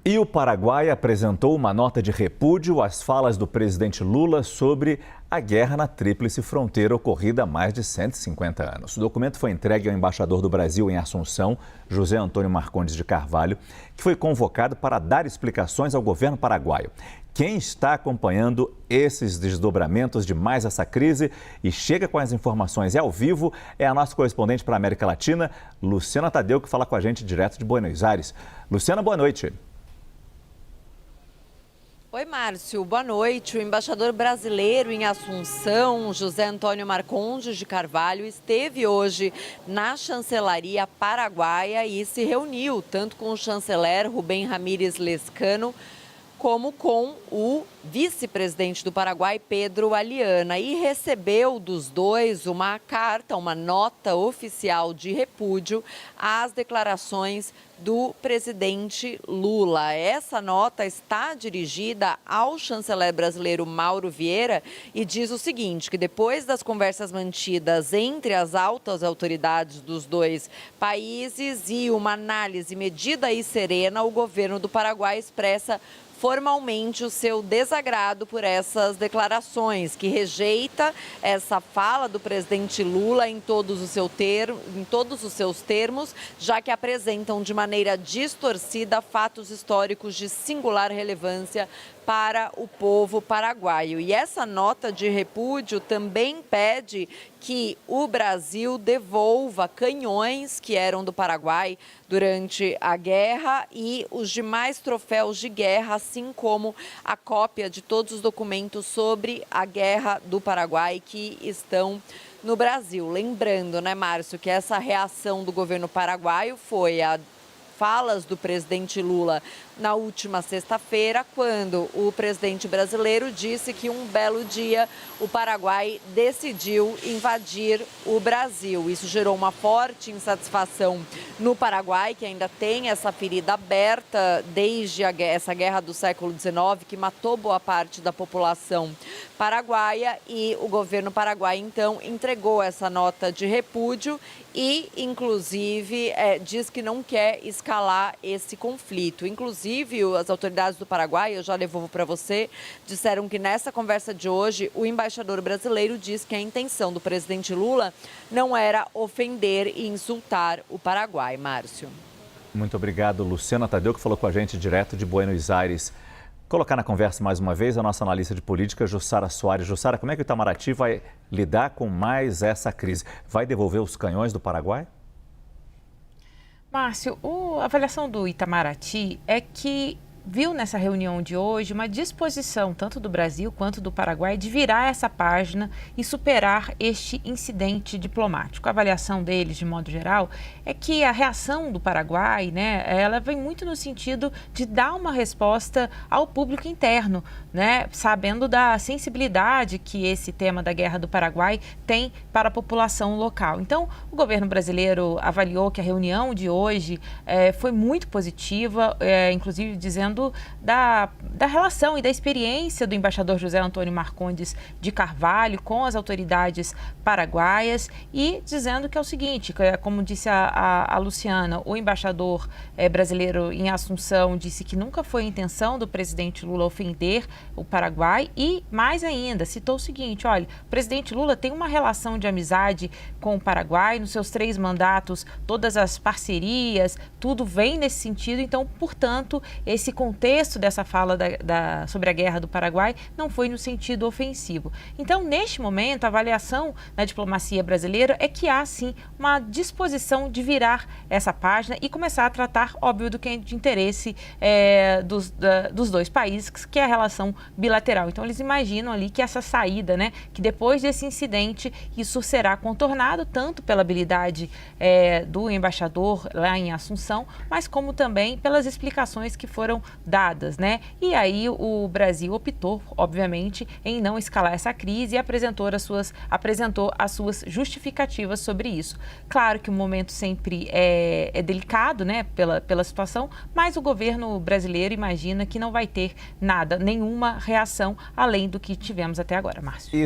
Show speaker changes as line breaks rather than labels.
E o Paraguai apresentou uma nota de repúdio às falas do presidente Lula sobre a guerra na tríplice fronteira ocorrida há mais de 150 anos. O documento foi entregue ao embaixador do Brasil em Assunção, José Antônio Marcondes de Carvalho, que foi convocado para dar explicações ao governo paraguaio. Quem está acompanhando esses desdobramentos de mais essa crise e chega com as informações ao vivo é a nossa correspondente para a América Latina, Luciana Tadeu, que fala com a gente direto de Buenos Aires. Luciana, boa noite.
Oi, Márcio. Boa noite. O embaixador brasileiro em Assunção, José Antônio Marcondes de Carvalho, esteve hoje na chancelaria paraguaia e se reuniu tanto com o chanceler Rubem Ramírez Lezcano como com o vice-presidente do Paraguai, Pedro Aliana, e recebeu dos dois uma carta, uma nota oficial de repúdio às declarações do presidente Lula. Essa nota está dirigida ao chanceler brasileiro Mauro Vieira e diz o seguinte, que depois das conversas mantidas entre as altas autoridades dos dois países e uma análise medida e serena, o governo do Paraguai expressa formalmente o seu desagrado por essas declarações, que rejeita essa fala do presidente Lula em todos os seus termos, já que apresentam de maneira distorcida fatos históricos de singular relevância para o povo paraguaio. E essa nota de repúdio também pede que o Brasil devolva canhões que eram do Paraguai durante a guerra e os demais troféus de guerra, assim como a cópia de todos os documentos sobre a guerra do Paraguai que estão no Brasil. Lembrando, né, Márcio, que essa reação do governo paraguaio foi a falas do presidente Lula na última sexta-feira, quando o presidente brasileiro disse que um belo dia o Paraguai decidiu invadir o Brasil. Isso gerou uma forte insatisfação no Paraguai, que ainda tem essa ferida aberta desde essa guerra do século XIX, que matou boa parte da população paraguaia, e o governo paraguaio, então, entregou essa nota de repúdio e, inclusive, diz que não quer escalar esse conflito. Inclusive, as autoridades do Paraguai, eu já devolvo para você, disseram que nessa conversa de hoje, o embaixador brasileiro diz que a intenção do presidente Lula não era ofender e insultar o Paraguai. Márcio.
Muito obrigado, Luciana Tadeu, que falou com a gente direto de Buenos Aires. Colocar na conversa mais uma vez a nossa analista de política, Jussara Soares. Jussara, como é que o Itamaraty vai lidar com mais essa crise? Vai devolver os canhões do Paraguai?
Márcio, a avaliação do Itamaraty é que viu nessa reunião de hoje uma disposição, tanto do Brasil quanto do Paraguai, de virar essa página e superar este incidente diplomático. A avaliação deles, de modo geral, é que a reação do Paraguai, né, ela vem muito no sentido de dar uma resposta ao público interno, né, sabendo da sensibilidade que esse tema da guerra do Paraguai tem para a população local. Então, o governo brasileiro avaliou que a reunião de hoje foi muito positiva, inclusive dizendo da relação e da experiência do embaixador José Antônio Marcondes de Carvalho com as autoridades paraguaias e dizendo que é o seguinte, como disse a Luciana, o embaixador brasileiro em Assunção disse que nunca foi a intenção do presidente Lula ofender o Paraguai e, mais ainda, citou o seguinte, olha, o presidente Lula tem uma relação de amizade com o Paraguai, nos seus 3 mandatos, todas as parcerias, tudo vem nesse sentido, então, portanto, esse contexto dessa fala sobre a guerra do Paraguai não foi no sentido ofensivo. Então, neste momento, a avaliação na diplomacia brasileira é que há, sim, uma disposição de virar essa página e começar a tratar, óbvio, do que é de interesse dos dois países, que é a relação bilateral. Então, eles imaginam ali que essa saída, né, que depois desse incidente, isso será contornado tanto pela habilidade do embaixador lá em Assunção, mas como também pelas explicações que foram dadas, né? E aí o Brasil optou, obviamente, em não escalar essa crise e apresentou as suas justificativas sobre isso. Claro que o momento sempre é delicado, né, pela situação, mas o governo brasileiro imagina que não vai ter nenhuma reação além do que tivemos até agora, Márcio.